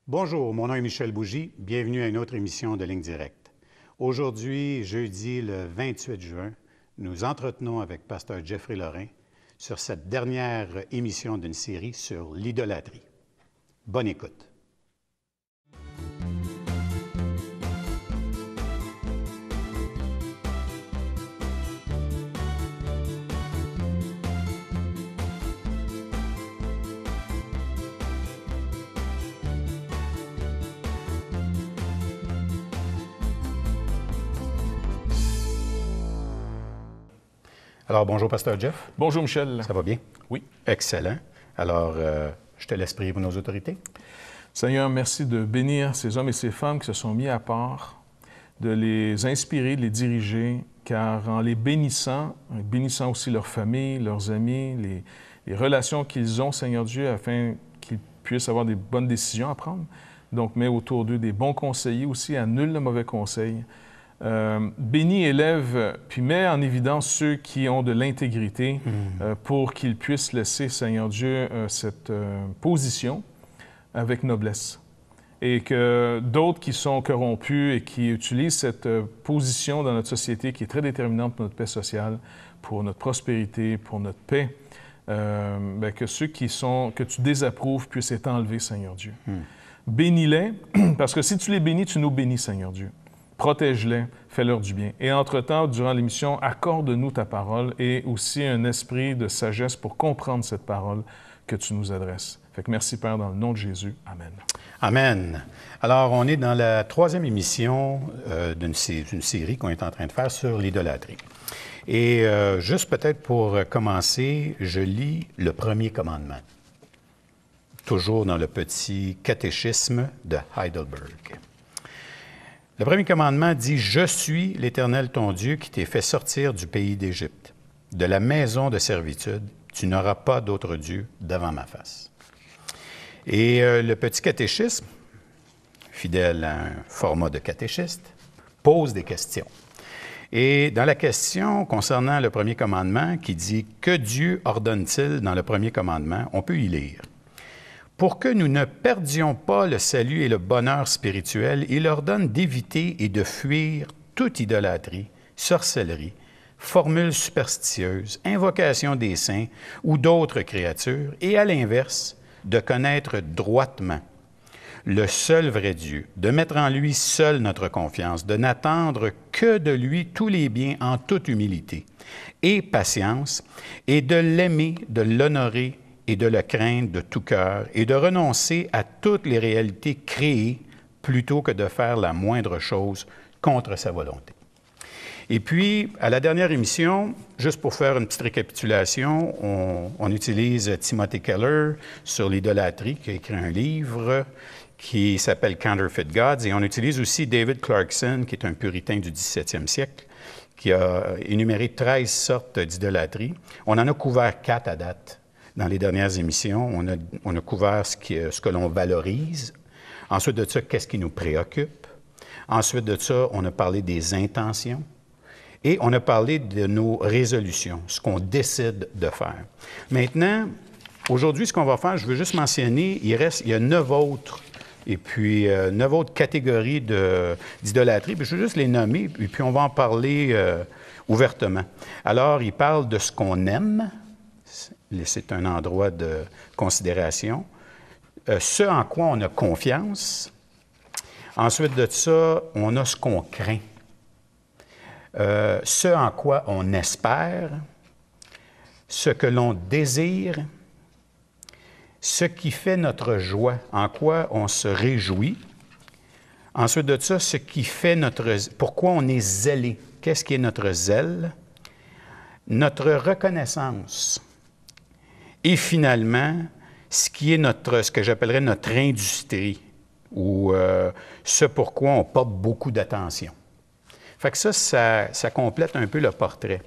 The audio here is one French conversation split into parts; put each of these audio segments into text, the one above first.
Bonjour, mon nom est Michel Bougie. Bienvenue à une autre émission de Ligne Directe. Aujourd'hui, jeudi le 28 juin, nous entretenons avec Pasteur Jeffrey Lorrain sur cette dernière émission d'une série sur l'idolâtrie. Bonne écoute. Alors, bonjour, Pasteur Jeff. Bonjour, Michel. Ça va bien? Oui. Excellent. Alors, je te laisse prier pour nos autorités. Seigneur, merci de bénir ces hommes et ces femmes qui se sont mis à part, de les inspirer, de les diriger, car en les bénissant aussi leurs familles, leurs amis, les relations qu'ils ont, Seigneur Dieu, afin qu'ils puissent avoir des bonnes décisions à prendre. Donc, mets autour d'eux des bons conseillers aussi, annule le mauvais conseil. Bénis, élève, puis mets en évidence ceux qui ont de l'intégrité pour qu'ils puissent laisser, Seigneur Dieu, cette position avec noblesse. Et que d'autres qui sont corrompus et qui utilisent cette position dans notre société qui est très déterminante pour notre paix sociale, pour notre prospérité, pour notre paix, que ceux que tu désapprouves puissent être enlevés, Seigneur Dieu. Bénis-les, parce que si tu les bénis, tu nous bénis, Seigneur Dieu. Protège-les, fais-leur du bien. Et entre-temps, durant l'émission, accorde-nous ta parole et aussi un esprit de sagesse pour comprendre cette parole que tu nous adresses. Fait que merci, Père, dans le nom de Jésus. Amen. Amen. Alors, on est dans la troisième émission d'une série qu'on est en train de faire sur l'idolâtrie. Et juste peut-être pour commencer, je lis le premier commandement, toujours dans le petit catéchisme de Heidelberg. Le premier commandement dit « Je suis l'Éternel ton Dieu qui t'ai fait sortir du pays d'Égypte, de la maison de servitude. Tu n'auras pas d'autre Dieu devant ma face. » Et le petit catéchisme, fidèle à un format de catéchiste, pose des questions. Et dans la question concernant le premier commandement qui dit « Que Dieu ordonne-t-il dans le premier commandement ?» on peut y lire. Pour que nous ne perdions pas le salut et le bonheur spirituel, il ordonne d'éviter et de fuir toute idolâtrie, sorcellerie, formules superstitieuses, invocation des saints ou d'autres créatures, et à l'inverse, de connaître droitement le seul vrai Dieu, de mettre en lui seul notre confiance, de n'attendre que de lui tous les biens en toute humilité et patience, et de l'aimer, de l'honorer, et de le craindre de tout cœur, et de renoncer à toutes les réalités créées plutôt que de faire la moindre chose contre sa volonté. Et puis, à la dernière émission, juste pour faire une petite récapitulation, on utilise Timothy Keller sur l'idolâtrie, qui a écrit un livre qui s'appelle Counterfeit Gods, et on utilise aussi David Clarkson, qui est un puritain du 17e siècle, qui a énuméré 13 sortes d'idolâtrie. On en a couvert 4 à date. Dans les dernières émissions, on a couvert ce que l'on valorise. Ensuite de ça, qu'est-ce qui nous préoccupe. Ensuite de ça, on a parlé des intentions. Et on a parlé de nos résolutions, ce qu'on décide de faire. Maintenant, aujourd'hui, ce qu'on va faire, je veux juste mentionner, il y a 9 autres, et puis 9 autres catégories d'idolâtrie. Puis je veux juste les nommer, et puis on va en parler ouvertement. Alors, il parle de ce qu'on aime. C'est un endroit de considération. Ce en quoi on a confiance. Ensuite de ça, on a ce qu'on craint. Ce en quoi on espère. Ce que l'on désire. Ce qui fait notre joie, en quoi on se réjouit. Ensuite de ça, ce qui fait pourquoi on est zélé. Qu'est-ce qui est notre zèle? Notre reconnaissance. Et finalement, ce que j'appellerais notre industrie, ou ce pourquoi on porte beaucoup d'attention. Fait que ça complète un peu le portrait.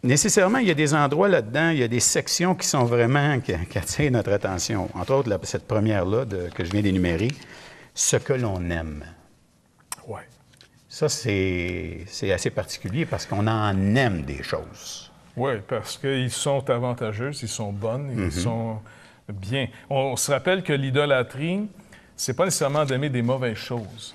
Nécessairement, il y a des endroits là-dedans, il y a des sections qui sont vraiment, qui attirent notre attention. Entre autres, cette première-là que je viens d'énumérer, ce que l'on aime. Oui. Ça, c'est assez particulier parce qu'on en aime des choses. Oui, parce qu'ils sont avantageux, ils sont bonnes, ils sont Bien. On se rappelle que l'idolâtrie, c'est pas nécessairement d'aimer des mauvaises choses.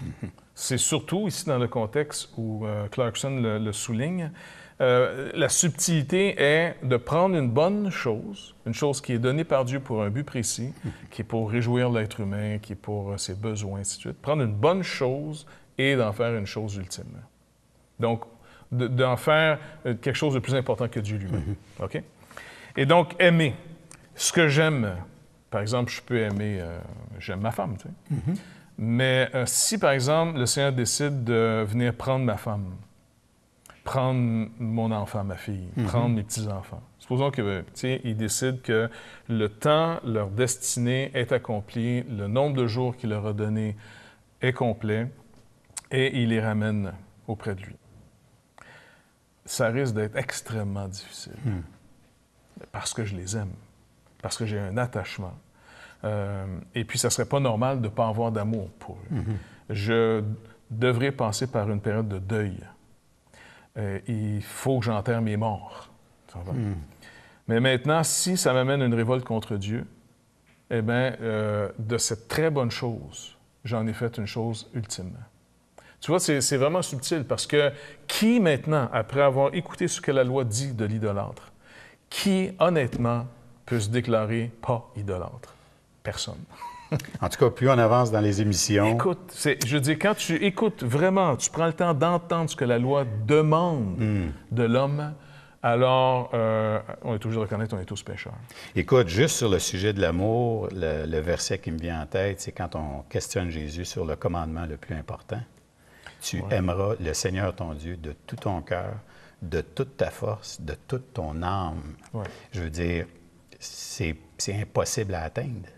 C'est surtout, ici dans le contexte où Clarkson le souligne, la subtilité est de prendre une bonne chose, une chose qui est donnée par Dieu pour un but précis, qui est pour réjouir l'être humain, qui est pour ses besoins, ainsi de suite. Prendre une bonne chose et d'en faire une chose ultime. Donc, d'en faire quelque chose de plus important que Dieu lui-même. OK? Et donc, aimer. Ce que j'aime, par exemple, je peux aimer, j'aime ma femme, tu sais. Mais si, par exemple, le Seigneur décide de venir prendre ma femme, prendre mon enfant, ma fille, prendre mes petits-enfants. Supposons que, tu sais, ils décident que le temps, leur destinée est accomplie, le nombre de jours qu'il leur a donné est complet, et il les ramène auprès de lui. Ça risque d'être extrêmement difficile. Parce que je les aime, parce que j'ai un attachement. Et puis, ça ne serait pas normal de ne pas avoir d'amour pour eux. Je devrais passer par une période de deuil. Il faut que j'enterre mes morts. Ça va? Mais maintenant, si ça m'amène une révolte contre Dieu, eh bien, de cette très bonne chose, j'en ai fait une chose ultime. Tu vois, c'est vraiment subtil parce que qui maintenant, après avoir écouté ce que la loi dit de l'idolâtre, qui honnêtement peut se déclarer pas idolâtre? Personne. En tout cas, plus on avance dans les émissions... Écoute, je veux dire, quand tu écoutes vraiment, tu prends le temps d'entendre ce que la loi demande de l'homme, alors on est obligé de reconnaître qu'on est tous pécheurs. Écoute, juste sur le sujet de l'amour, le verset qui me vient en tête, c'est quand on questionne Jésus sur le commandement le plus important. Tu aimeras le Seigneur ton Dieu de tout ton cœur, de toute ta force, de toute ton âme. Je veux dire, c'est impossible à atteindre.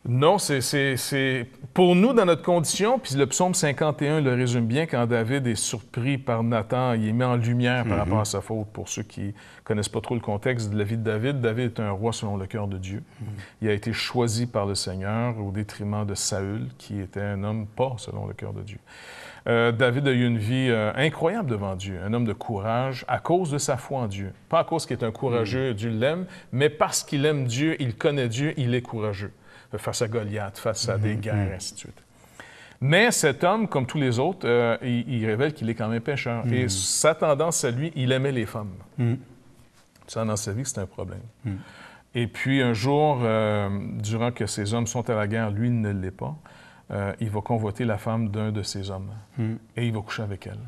Non, c'est pour nous, dans notre condition, puis le psaume 51 le résume bien, quand David est surpris par Nathan, il est mis en lumière par rapport à sa faute. Pour ceux qui ne connaissent pas trop le contexte de la vie de David, David est un roi selon le cœur de Dieu. Il a été choisi par le Seigneur au détriment de Saül, qui était un homme pas selon le cœur de Dieu. David a eu une vie incroyable devant Dieu, un homme de courage à cause de sa foi en Dieu. Pas à cause qu'il est un courageux, Dieu l'aime, mais parce qu'il aime Dieu, il connaît Dieu, il est courageux. Face à Goliath, face à des guerres, ainsi de suite. Mais cet homme, comme tous les autres, il révèle qu'il est quand même pécheur. Et sa tendance à lui, il aimait les femmes. Ça, dans sa vie, c'est un problème. Et puis, un jour, durant que ces hommes sont à la guerre, lui, il ne l'est pas, il va convoiter la femme d'un de ces hommes. Et il va coucher avec elle.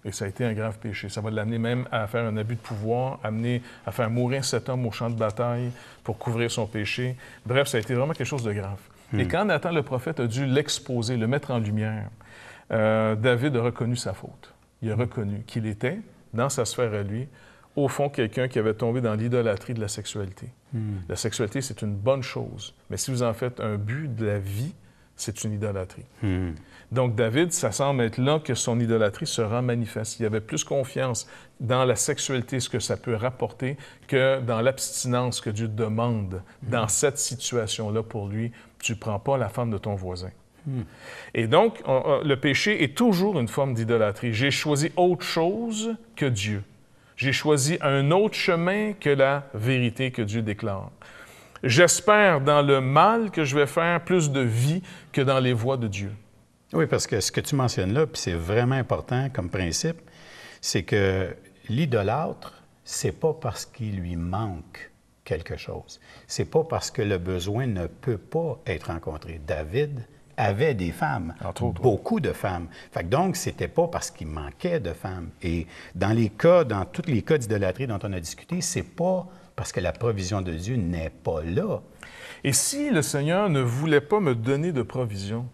Et ça a été un grave péché. Ça va l'amener même à faire un abus de pouvoir, amener à faire mourir cet homme au champ de bataille pour couvrir son péché. Bref, ça a été vraiment quelque chose de grave. Et quand Nathan le prophète a dû l'exposer, le mettre en lumière, David a reconnu sa faute. Il a reconnu qu'il était, dans sa sphère à lui, au fond, quelqu'un qui avait tombé dans l'idolâtrie de la sexualité. La sexualité, c'est une bonne chose. Mais si vous en faites un but de la vie, c'est une idolâtrie. Donc, David, ça semble être là que son idolâtrie se rend manifeste. Il avait plus confiance dans la sexualité, ce que ça peut rapporter, que dans l'abstinence que Dieu demande. Dans cette situation-là, pour lui, tu ne prends pas la femme de ton voisin. Et donc, le péché est toujours une forme d'idolâtrie. J'ai choisi autre chose que Dieu. J'ai choisi un autre chemin que la vérité que Dieu déclare. J'espère dans le mal que je vais faire plus de vie que dans les voies de Dieu. Oui, parce que ce que tu mentionnes là, puis c'est vraiment important comme principe, c'est que l'idolâtre, c'est pas parce qu'il lui manque quelque chose. C'est pas parce que le besoin ne peut pas être rencontré. David avait des femmes, beaucoup de femmes. Fait que donc, c'était pas parce qu'il manquait de femmes. Et dans tous les cas d'idolâtrie dont on a discuté, c'est pas parce que la provision de Dieu n'est pas là. Et si le Seigneur ne voulait pas me donner de provision,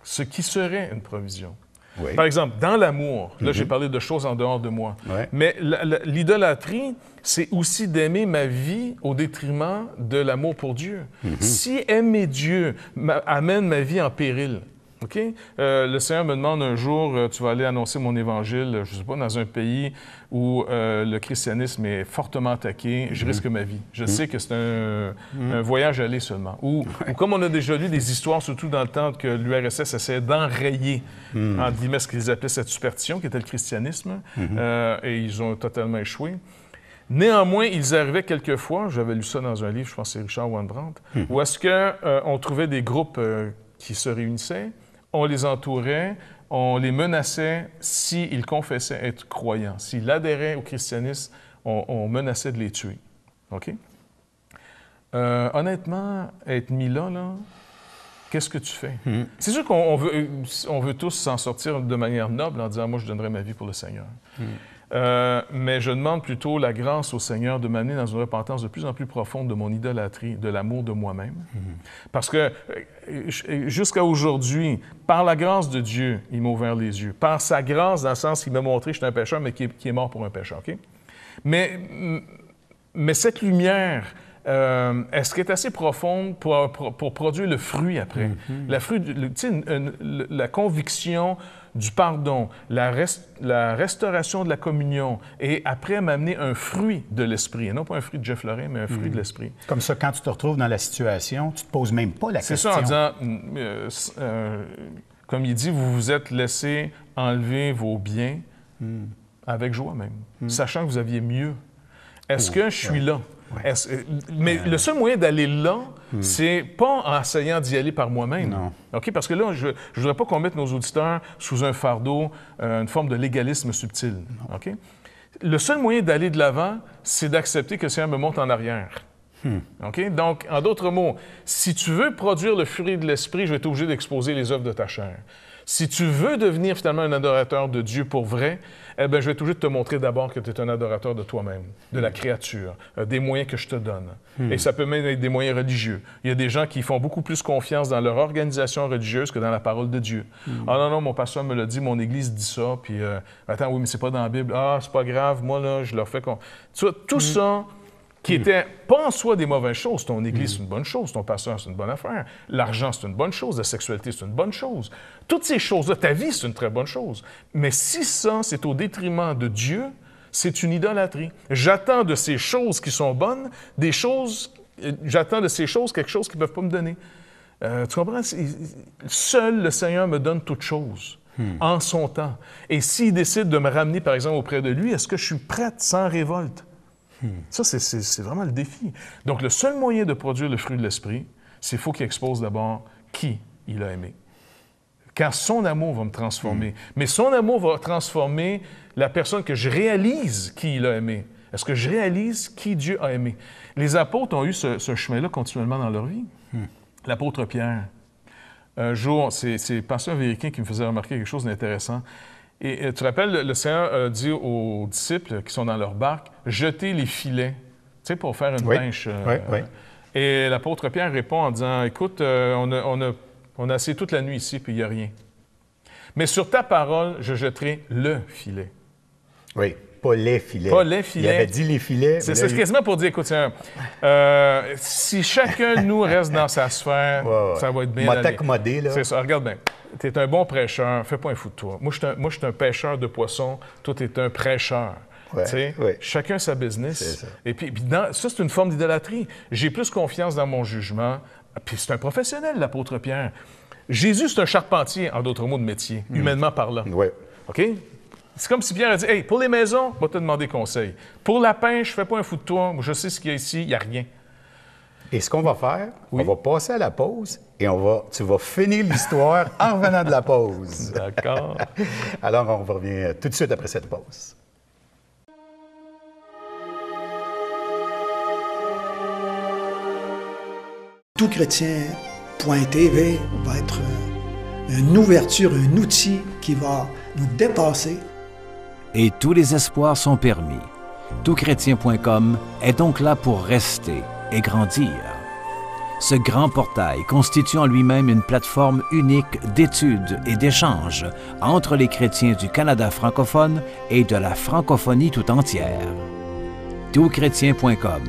ce qui serait une provision? Oui. Par exemple, dans l'amour, là, j'ai parlé de choses en dehors de moi, mais l'idolâtrie, c'est aussi d'aimer ma vie au détriment de l'amour pour Dieu. Si aimer Dieu amène ma vie en péril, OK? Le Seigneur me demande un jour, tu vas aller annoncer mon évangile, je ne sais pas, dans un pays où le christianisme est fortement attaqué, je risque ma vie. Je sais que c'est un voyage aller seulement. Ou comme on a déjà lu des histoires, surtout dans le temps que l'URSS essayait d'enrayer, entre guillemets, ce qu'ils appelaient cette superstition, qui était le christianisme, et ils ont totalement échoué. Néanmoins, ils arrivaient quelquefois, j'avais lu ça dans un livre, je pense que c'est Richard Wurmbrand, où est-ce qu'on trouvait des groupes qui se réunissaient, on les entourait, on les menaçait s'ils confessaient être croyants. S'ils adhéraient au christianisme, on menaçait de les tuer. OK? Honnêtement, être mis là, qu'est-ce que tu fais? C'est sûr qu'on veut tous s'en sortir de manière noble en disant « moi, je donnerai ma vie pour le Seigneur ». Mais je demande plutôt la grâce au Seigneur de m'amener dans une repentance de plus en plus profonde de mon idolâtrie, de l'amour de moi-même. Parce que jusqu'à aujourd'hui, par la grâce de Dieu, il m'a ouvert les yeux. Par sa grâce, dans le sens qu'il m'a montré que je suis un pécheur, mais qui est mort pour un pécheur. Okay? Mais cette lumière, est-ce qu'elle est assez profonde pour produire le fruit après? La conviction du pardon, la restauration de la communion, et après m'amener un fruit de l'esprit, et non pas un fruit de Jeff Lorrain, mais un fruit de l'esprit. Comme ça, quand tu te retrouves dans la situation, tu ne te poses même pas la question. C'est ça, en disant, comme il dit, vous vous êtes laissé enlever vos biens avec joie même, sachant que vous aviez mieux. Est-ce que je suis là? Ouais. Mais le seul moyen d'aller là, c'est pas en essayant d'y aller par moi-même. OK? Parce que là, je ne voudrais pas qu'on mette nos auditeurs sous un fardeau, une forme de légalisme subtil. OK? Le seul moyen d'aller de l'avant, c'est d'accepter que le Seigneur me monte en arrière. OK? Donc, en d'autres mots, si tu veux produire le fruit de l'esprit, je vais être obligé d'exposer les œuvres de ta chair. Si tu veux devenir finalement un adorateur de Dieu pour vrai, eh bien, je vais être obligé de te montrer d'abord que tu es un adorateur de toi-même, de la créature, des moyens que je te donne. Et ça peut même être des moyens religieux. Il y a des gens qui font beaucoup plus confiance dans leur organisation religieuse que dans la parole de Dieu. Ah non, mon pasteur me l'a dit, mon Église dit ça, puis attends, oui, mais c'est pas dans la Bible. Ah, c'est pas grave, moi, là, je leur fais... Tu vois, tout ça... qui n'étaient pas en soi des mauvaises choses. Ton Église, c'est une bonne chose. Ton pasteur, c'est une bonne affaire. L'argent, c'est une bonne chose. La sexualité, c'est une bonne chose. Toutes ces choses-là, ta vie, c'est une très bonne chose. Mais si ça, c'est au détriment de Dieu, c'est une idolâtrie. J'attends de ces choses qui sont bonnes, j'attends de ces choses quelque chose qu'ils ne peuvent pas me donner. Tu comprends? Seul le Seigneur me donne toutes choses. En son temps. Et s'il décide de me ramener, par exemple, auprès de lui, est-ce que je suis prête sans révolte? Ça, c'est vraiment le défi. Donc, le seul moyen de produire le fruit de l'esprit, c'est qu'il faut qu'il expose d'abord qui il a aimé. Car son amour va me transformer. Mais son amour va transformer la personne que je réalise qui il a aimé. Est-ce que je réalise qui Dieu a aimé? Les apôtres ont eu ce chemin-là continuellement dans leur vie. L'apôtre Pierre. Un jour, c'est pasteur américain qui me faisait remarquer quelque chose d'intéressant. Et tu te rappelles, le Seigneur dit aux disciples qui sont dans leur barque, « Jetez les filets, tu sais, pour faire une pêche. » Et l'apôtre Pierre répond en disant, « Écoute, on a essayé toute la nuit ici, puis il n'y a rien. Mais sur ta parole, je jetterai le filet. » Oui, pas les filets. Pas les filets. Il avait dit les filets. C'est quasiment pour dire, écoute, si chacun de nous reste dans sa sphère, ça va être bien. M'a t'accommodé, là. C'est ça, regarde bien. Tu es un bon prêcheur, fais pas un fou de toi. Moi, je suis un pêcheur de poissons, toi, tu es un prêcheur. Chacun sa business. Et puis ça, c'est une forme d'idolâtrie. J'ai plus confiance dans mon jugement. Puis c'est un professionnel, l'apôtre Pierre. Jésus, c'est un charpentier, en d'autres mots, de métier, humainement parlant. OK? C'est comme si Pierre a dit, « Hey, pour les maisons, je vais te demander conseil. Pour la pêche, fais pas un fou de toi. Moi, je sais ce qu'il y a ici, il n'y a rien. » Et ce qu'on va faire, on va passer à la pause et tu vas finir l'histoire en revenant de la pause. D'accord. Alors, on revient tout de suite après cette pause. Toutchrétien.tv va être une ouverture, un outil qui va nous dépasser. Et tous les espoirs sont permis. Toutchrétien.com est donc là pour rester et grandir. Ce grand portail constitue en lui-même une plateforme unique d'études et d'échanges entre les chrétiens du Canada francophone et de la francophonie tout entière. Toutchrétien.com,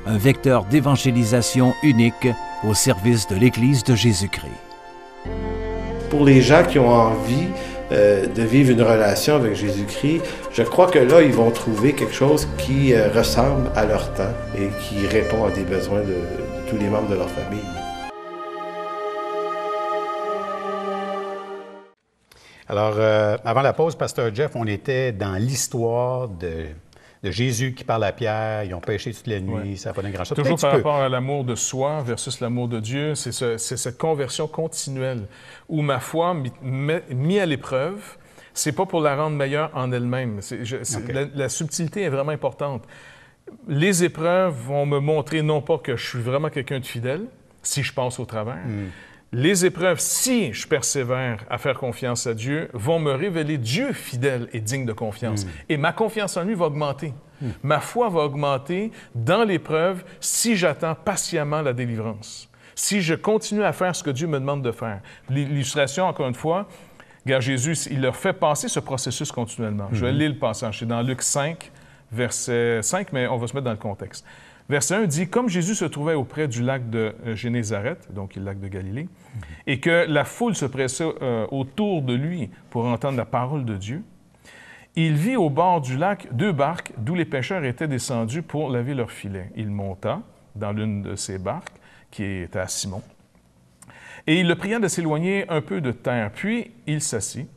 un vecteur d'évangélisation unique au service de l'Église de Jésus-Christ. Pour les gens qui ont envie de vivre une relation avec Jésus-Christ, je crois que là, ils vont trouver quelque chose qui ressemble à leur temps et qui répond à des besoins de tous les membres de leur famille. Alors, avant la pause, Pasteur Jeff, on était dans l'histoire de de Jésus qui parle à Pierre, ils ont péché toute la nuit, ça n'a pas donné grand-chose. Toujours par rapport à l'amour de soi versus l'amour de Dieu, c'est cette conversion continuelle où ma foi, mise à l'épreuve, c'est pas pour la rendre meilleure en elle-même. La subtilité est vraiment importante. Les épreuves vont me montrer non pas que je suis vraiment quelqu'un de fidèle, si je passe au travers. Les épreuves, si je persévère à faire confiance à Dieu, vont me révéler Dieu fidèle et digne de confiance. Et ma confiance en lui va augmenter. Ma foi va augmenter dans l'épreuve si j'attends patiemment la délivrance. Si je continue à faire ce que Dieu me demande de faire. L'illustration, encore une fois, regarde, Jésus, il leur fait passer ce processus continuellement. Je vais lire le passage. C'est dans Luc 5, verset 5, mais on va se mettre dans le contexte. Verset 1 dit « Comme Jésus se trouvait auprès du lac de Génézareth, donc le lac de Galilée, et que la foule se pressait autour de lui pour entendre la parole de Dieu, il vit au bord du lac 2 barques d'où les pêcheurs étaient descendus pour laver leurs filets. Il monta dans l'une de ces barques, qui était à Simon, et il le pria de s'éloigner un peu de terre. Puis il s'assit,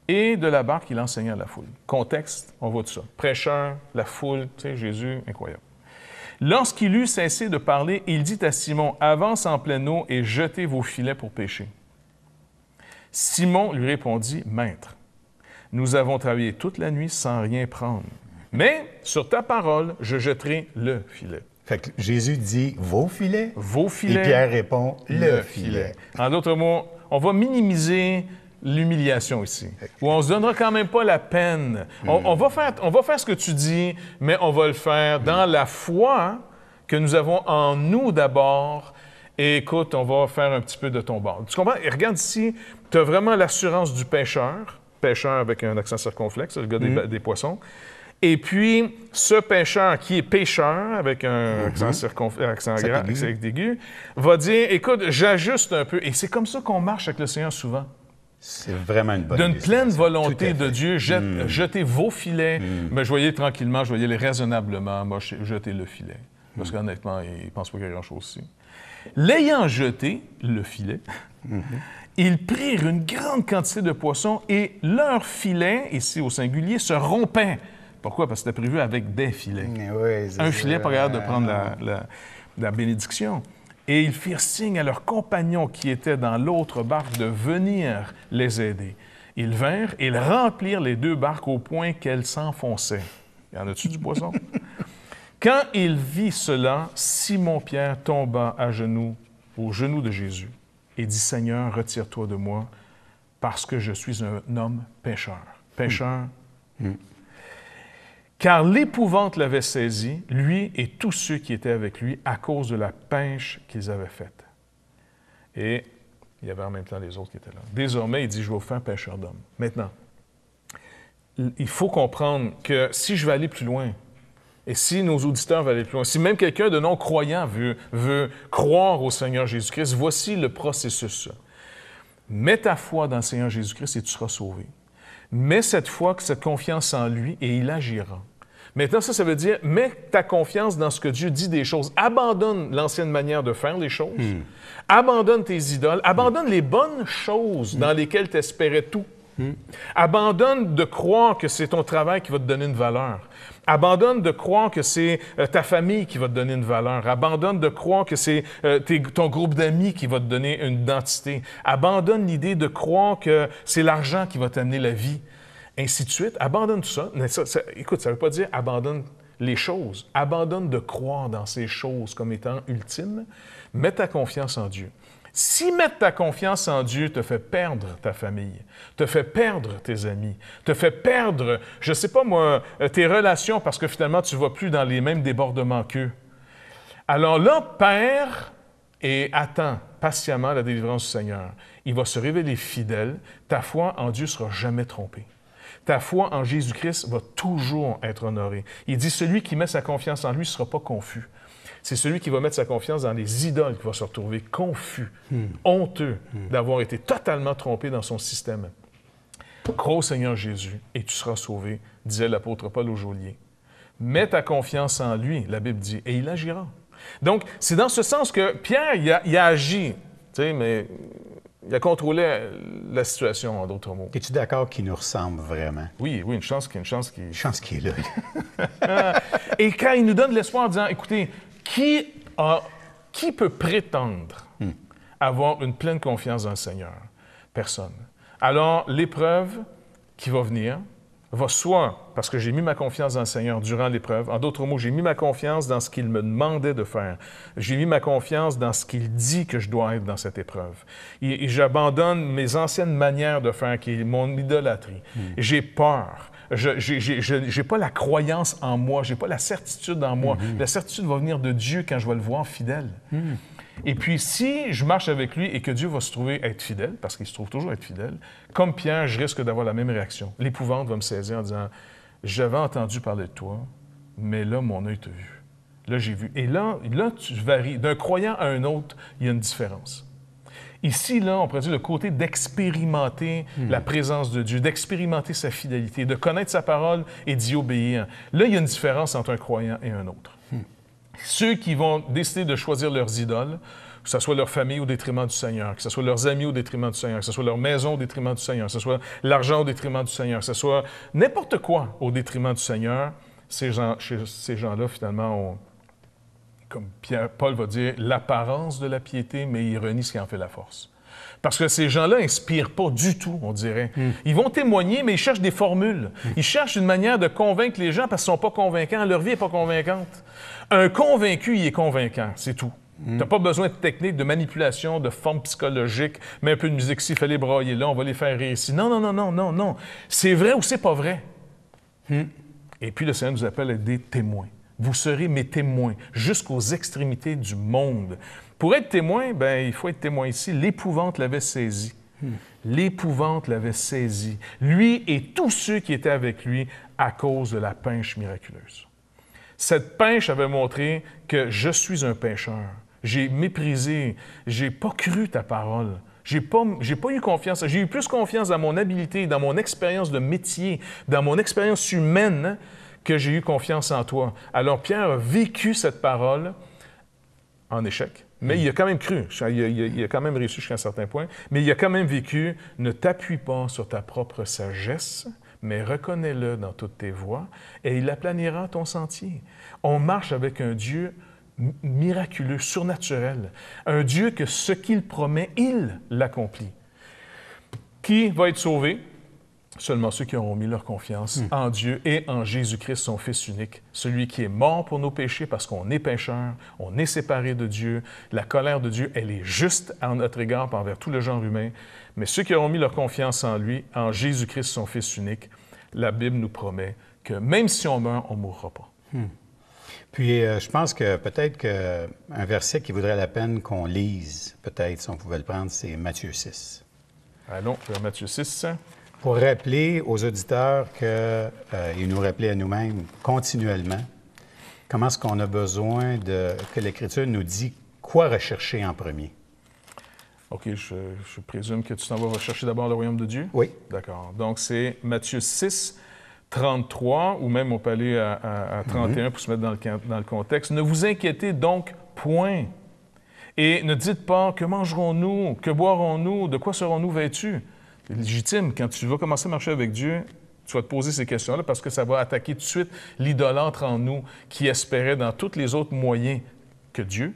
et de la barque, il enseigna à la foule. » Contexte, on voit tout ça. Prêcheur, la foule, tu sais, Jésus, incroyable. Lorsqu'il eut cessé de parler, il dit à Simon, « Avance en pleine eau et jetez vos filets pour pêcher. » Simon lui répondit, « Maître, nous avons travaillé toute la nuit sans rien prendre, mais sur ta parole, je jetterai le filet. » Fait que Jésus dit « vos filets ». Vos filets. Et Pierre répond « le filet ». En d'autres mots, on va minimiser l'humiliation ici, où on ne se donnera quand même pas la peine. On va faire ce que tu dis, mais on va le faire dans la foi que nous avons en nous d'abord. Et écoute, on va faire un petit peu de ton bord. Tu comprends? Et regarde ici, tu as vraiment l'assurance du pêcheur avec un accent circonflexe, le gars des poissons. Et puis, ce pêcheur qui est pêcheur, avec un accent aigu, va dire, écoute, j'ajuste un peu. Et c'est comme ça qu'on marche avec le Seigneur souvent. C'est vraiment une bonne D'une pleine volonté de Dieu, jetez vos filets. Mais je voyais tranquillement, je voyais les raisonnablement, moi, jeter le filet. Parce qu'honnêtement, il ne pense pas qu'il y a grand-chose ici. L'ayant jeté, le filet, ils prirent une grande quantité de poissons et leur filet, ici au singulier, se rompait. Pourquoi? Parce que c'était prévu avec des filets. Oui, un filet pas capable de prendre la bénédiction. Et ils firent signe à leurs compagnons qui étaient dans l'autre barque de venir les aider. Ils vinrent et ils remplirent les 2 barques au point qu'elles s'enfonçaient. Y en a-tu du poisson? Quand il vit cela, Simon-Pierre tomba aux genoux de Jésus et dit, « Seigneur, retire-toi de moi, parce que je suis un homme pécheur. » Pécheur. Car l'épouvante l'avait saisi, lui et tous ceux qui étaient avec lui, à cause de la pêche qu'ils avaient faite. Et il y avait en même temps les autres qui étaient là. Désormais, il dit, « Je vais vous faire pêcheur d'hommes. » Maintenant, il faut comprendre que si je vais aller plus loin, et si nos auditeurs veulent aller plus loin, si même quelqu'un de non-croyant veut croire au Seigneur Jésus-Christ, voici le processus. Mets ta foi dans le Seigneur Jésus-Christ et tu seras sauvé. Mets cette foi, cette confiance en lui et il agira. Maintenant, ça veut dire, mets ta confiance dans ce que Dieu dit des choses. Abandonne l'ancienne manière de faire les choses. Abandonne tes idoles. Abandonne les bonnes choses dans lesquelles tu espérais tout. Abandonne de croire que c'est ton travail qui va te donner une valeur. Abandonne de croire que c'est ta famille qui va te donner une valeur. Abandonne de croire que c'est ton groupe d'amis qui va te donner une identité. Abandonne l'idée de croire que c'est l'argent qui va t'amener la vie. Ainsi de suite. Abandonne tout ça. Écoute, ça ne veut pas dire abandonne les choses. Abandonne de croire dans ces choses comme étant ultimes. Mets ta confiance en Dieu. Si mettre ta confiance en Dieu te fait perdre ta famille, te fait perdre tes amis, te fait perdre, je ne sais pas moi, tes relations parce que finalement tu ne vas plus dans les mêmes débordements qu'eux, alors là, père et attends patiemment la délivrance du Seigneur. Il va se révéler fidèle. Ta foi en Dieu ne sera jamais trompée. Ta foi en Jésus-Christ va toujours être honorée. Il dit, celui qui met sa confiance en lui ne sera pas confus. C'est celui qui va mettre sa confiance dans les idoles qui va se retrouver confus, honteux d'avoir été totalement trompé dans son système. Crois au Seigneur Jésus et tu seras sauvé, disait l'apôtre Paul au geôlier. Mets ta confiance en lui, la Bible dit, et il agira. Donc, c'est dans ce sens que Pierre, il a agi, tu sais, mais il a contrôlé la situation, en d'autres mots. Es-tu d'accord qu'il nous ressemble vraiment? Oui, une chance qu'il... Chance qu'il est là. Et quand il nous donne l'espoir en disant, écoutez, qui peut prétendre avoir une pleine confiance dans le Seigneur? Personne. Alors, l'épreuve qui va venir va soit, parce que j'ai mis ma confiance dans le Seigneur durant l'épreuve, en d'autres mots, j'ai mis ma confiance dans ce qu'il me demandait de faire. J'ai mis ma confiance dans ce qu'il dit que je dois être dans cette épreuve. Et j'abandonne mes anciennes manières de faire, qui est mon idolâtrie. J'ai peur. Je n'ai pas la croyance en moi, je n'ai pas la certitude en moi. La certitude va venir de Dieu quand je vais le voir fidèle. Et puis, si je marche avec lui et que Dieu va se trouver être fidèle, parce qu'il se trouve toujours être fidèle, comme Pierre, je risque d'avoir la même réaction. L'épouvante va me saisir en disant « J'avais entendu parler de toi, mais là, mon œil t'a vu. Là, j'ai vu. » Et là, tu varies. D'un croyant à un autre, il y a une différence. Ici, là, on pourrait dire le côté d'expérimenter la présence de Dieu, d'expérimenter sa fidélité, de connaître sa parole et d'y obéir. Là, il y a une différence entre un croyant et un autre. Ceux qui vont décider de choisir leurs idoles, que ce soit leur famille au détriment du Seigneur, que ce soit leurs amis au détriment du Seigneur, que ce soit leur maison au détriment du Seigneur, que ce soit l'argent au détriment du Seigneur, que ce soit n'importe quoi au détriment du Seigneur, ces gens-là, finalement, ont, comme Paul va dire, l'apparence de la piété, mais ils renient ce qui en fait la force. Parce que ces gens-là n'inspirent pas du tout, on dirait. Ils vont témoigner, mais ils cherchent des formules. Ils cherchent une manière de convaincre les gens parce qu'ils ne sont pas convaincants. Leur vie n'est pas convaincante. Un convaincu, il est convaincant, c'est tout. Tu n'as pas besoin de techniques, de manipulation, de forme psychologique, mais un peu de musique ici, fallait brailler là, on va les faire rire ici. Non. C'est vrai ou c'est pas vrai? Et puis le Seigneur nous appelle à être des témoins. Vous serez mes témoins jusqu'aux extrémités du monde. Pour être témoin, ben, il faut être témoin ici. L'épouvante l'avait saisi. L'épouvante l'avait saisi. Lui et tous ceux qui étaient avec lui à cause de la pinche miraculeuse. Cette pinche avait montré que je suis un pécheur. J'ai méprisé, j'ai pas cru ta parole. J'ai pas eu confiance. J'ai eu plus confiance dans mon habileté, dans mon expérience de métier, dans mon expérience humaine que j'ai eu confiance en toi. Alors Pierre a vécu cette parole en échec. Mais il a quand même cru. Il a quand même réussi jusqu'à un certain point. Mais il a quand même vécu « Ne t'appuie pas sur ta propre sagesse, mais reconnais-le dans toutes tes voies, et il aplanira ton sentier. » On marche avec un Dieu miraculeux, surnaturel. Un Dieu que ce qu'il promet, il l'accomplit. Qui va être sauvé? Seulement ceux qui auront mis leur confiance en Dieu et en Jésus-Christ, son Fils unique, celui qui est mort pour nos péchés parce qu'on est pécheurs, on est séparés de Dieu. La colère de Dieu, elle est juste à notre égard envers tout le genre humain. Mais ceux qui auront mis leur confiance en lui, en Jésus-Christ, son Fils unique, la Bible nous promet que même si on meurt, on ne mourra pas. Puis, je pense que peut-être qu'un verset qui vaudrait la peine qu'on lise, peut-être, si on pouvait le prendre, c'est Matthieu 6. Allons vers Matthieu 6. Pour rappeler aux auditeurs et nous rappeler à nous-mêmes continuellement comment est-ce qu'on a besoin que l'Écriture nous dit quoi rechercher en premier. OK, je présume que tu t'en vas rechercher d'abord le royaume de Dieu? Oui. D'accord. Donc, c'est Matthieu 6, 33, ou même on peut aller à 31 pour se mettre dans le contexte. « Ne vous inquiétez donc point, et ne dites pas que mangerons-nous, que boirons-nous, de quoi serons-nous vêtus? » C'est légitime. Quand tu vas commencer à marcher avec Dieu, tu vas te poser ces questions-là parce que ça va attaquer tout de suite l'idolâtre en nous qui espérait dans tous les autres moyens que Dieu,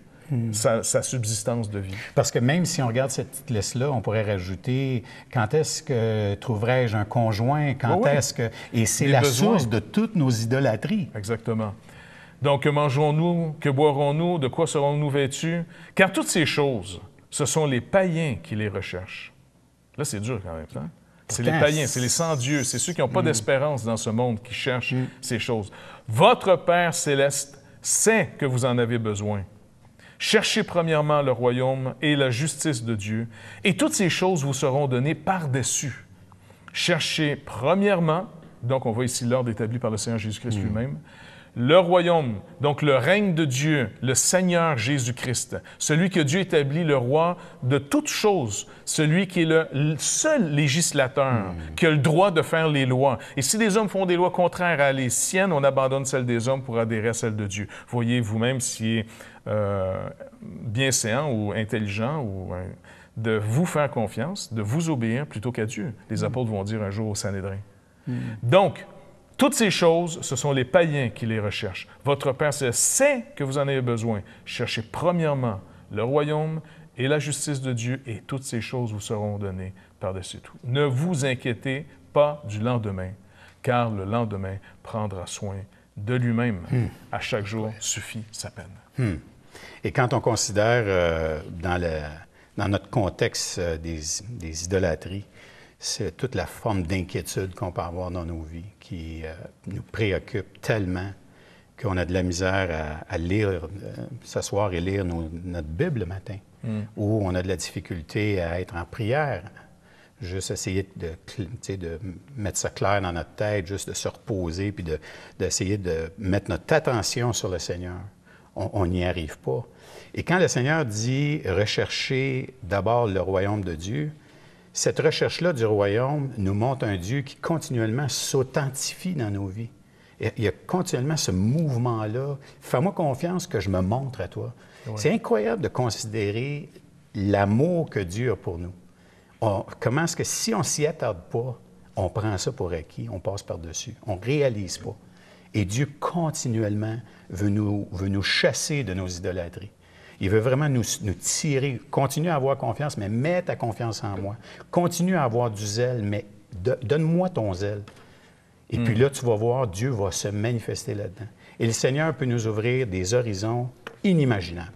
sa subsistance de vie. Parce que même si on regarde cette petite liste-là, on pourrait rajouter quand est-ce que trouverai-je un conjoint, quand est-ce que... Et c'est la source de toutes nos idolâtries. Exactement. Donc, que mangerons-nous, que boirons-nous, de quoi serons-nous vêtus? Car toutes ces choses, ce sont les païens qui les recherchent. Là, c'est dur quand même, hein? C'est les païens, c'est les sans-dieux, c'est ceux qui n'ont pas d'espérance dans ce monde qui cherchent ces choses. Votre Père céleste sait que vous en avez besoin. Cherchez premièrement le royaume et la justice de Dieu, et toutes ces choses vous seront données par-dessus. Cherchez premièrement, donc on voit ici l'ordre établi par le Seigneur Jésus-Christ lui-même, le royaume, donc le règne de Dieu, le Seigneur Jésus-Christ, celui que Dieu établit, le roi de toutes choses, celui qui est le seul législateur, qui a le droit de faire les lois. Et si les hommes font des lois contraires à les siennes, on abandonne celles des hommes pour adhérer à celles de Dieu. Voyez vous-même si bienséant ou intelligent ou de vous faire confiance, de vous obéir plutôt qu'à Dieu. Les apôtres vont dire un jour au Sanhédrin. Donc, toutes ces choses, ce sont les païens qui les recherchent. Votre Père sait que vous en avez besoin. Cherchez premièrement le royaume et la justice de Dieu, et toutes ces choses vous seront données par-dessus tout. Ne vous inquiétez pas du lendemain, car le lendemain prendra soin de lui-même. À chaque jour suffit sa peine. Et quand on considère dans notre contexte des idolâtries, c'est toute la forme d'inquiétude qu'on peut avoir dans nos vies qui nous préoccupe tellement qu'on a de la misère à lire, s'asseoir et lire notre Bible le matin, ou on a de la difficulté à être en prière, juste essayer de mettre ça clair dans notre tête, juste de se reposer, puis d'essayer de mettre notre attention sur le Seigneur. On n'y arrive pas. Et quand le Seigneur dit « recherchez d'abord le royaume de Dieu », cette recherche-là du royaume nous montre un Dieu qui continuellement s'authentifie dans nos vies. Il y a continuellement ce mouvement-là. Fais-moi confiance que je me montre à toi. Ouais. C'est incroyable de considérer l'amour que Dieu a pour nous. Comment est-ce que si on ne s'y attarde pas, on prend ça pour acquis, on passe par-dessus, on ne réalise pas. Et Dieu continuellement veut nous chasser de nos idolâtries. Il veut vraiment nous tirer. Continue à avoir confiance, mais mets ta confiance en moi. Continue à avoir du zèle, mais donne-moi ton zèle. Et puis là, tu vas voir, Dieu va se manifester là-dedans. Et le Seigneur peut nous ouvrir des horizons inimaginables.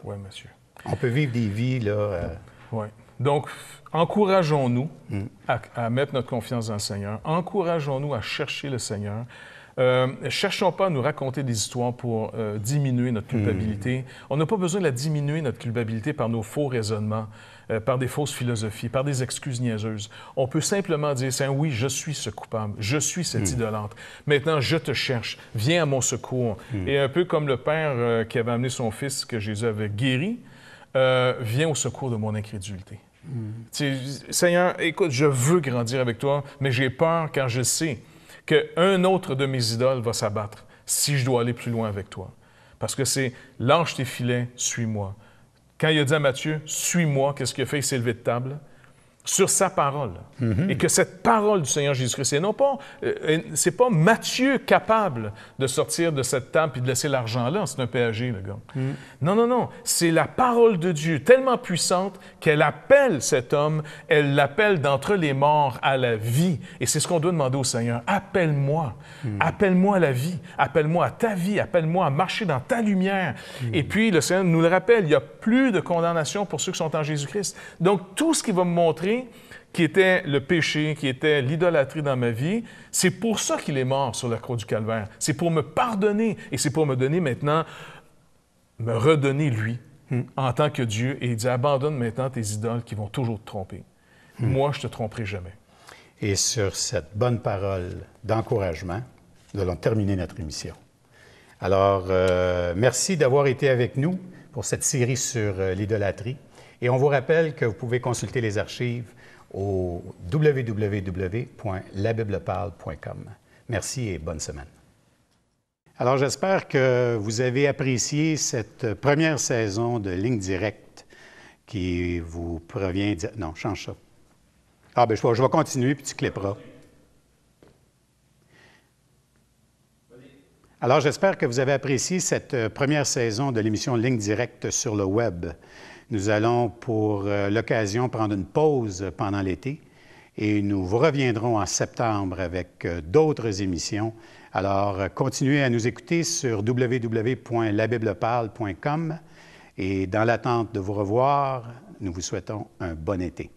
Oui, monsieur. On peut vivre des vies, là... Oui. Donc, encourageons-nous à mettre notre confiance dans le Seigneur. Encourageons-nous à chercher le Seigneur. Cherchons pas à nous raconter des histoires pour diminuer notre culpabilité. On n'a pas besoin de la diminuer, notre culpabilité, par nos faux raisonnements, par des fausses philosophies, par des excuses niaiseuses. On peut simplement dire, Seigneur, oui, je suis ce coupable, je suis cet idolâtre. Maintenant, je te cherche, viens à mon secours. Et un peu comme le Père qui avait amené son Fils, que Jésus avait guéri, viens au secours de mon incrédulité. Seigneur, écoute, je veux grandir avec toi, mais j'ai peur car je sais qu'un autre de mes idoles va s'abattre si je dois aller plus loin avec toi. Parce que c'est « lâche tes filets, suis-moi ». Quand il a dit à Matthieu « suis-moi », qu'est-ce qu'il a fait? Il s'est levé de table sur sa parole. Et que cette parole du Seigneur Jésus-Christ, c'est pas Matthieu capable de sortir de cette table et de laisser l'argent là, c'est un péager, le gars. Non, c'est la parole de Dieu tellement puissante qu'elle appelle cet homme, elle l'appelle d'entre les morts à la vie. Et c'est ce qu'on doit demander au Seigneur. Appelle-moi, appelle-moi à la vie, appelle-moi à ta vie, appelle-moi à marcher dans ta lumière. Et puis, le Seigneur nous le rappelle, il n'y a plus de condamnation pour ceux qui sont en Jésus-Christ. Donc, tout ce qui va me montrer qui était le péché, qui était l'idolâtrie dans ma vie, c'est pour ça qu'il est mort sur la croix du Calvaire. C'est pour me pardonner et c'est pour me donner maintenant, me redonner lui en tant que Dieu. Et il dit, abandonne maintenant tes idoles qui vont toujours te tromper. Moi, je ne te tromperai jamais. Et sur cette bonne parole d'encouragement, nous allons terminer notre émission. Alors, merci d'avoir été avec nous pour cette série sur l'idolâtrie. Et on vous rappelle que vous pouvez consulter les archives au www.labibleparle.com. Merci et bonne semaine. Alors, j'espère que vous avez apprécié cette première saison de Ligne Directe qui vous provient... Non, change ça. Ah, bien, je vais continuer, puis tu clipperas. Alors, j'espère que vous avez apprécié cette première saison de l'émission Ligne Directe sur le web. Nous allons, pour l'occasion, prendre une pause pendant l'été et nous vous reviendrons en septembre avec d'autres émissions. Alors, continuez à nous écouter sur www.labibleparle.com et dans l'attente de vous revoir, nous vous souhaitons un bon été.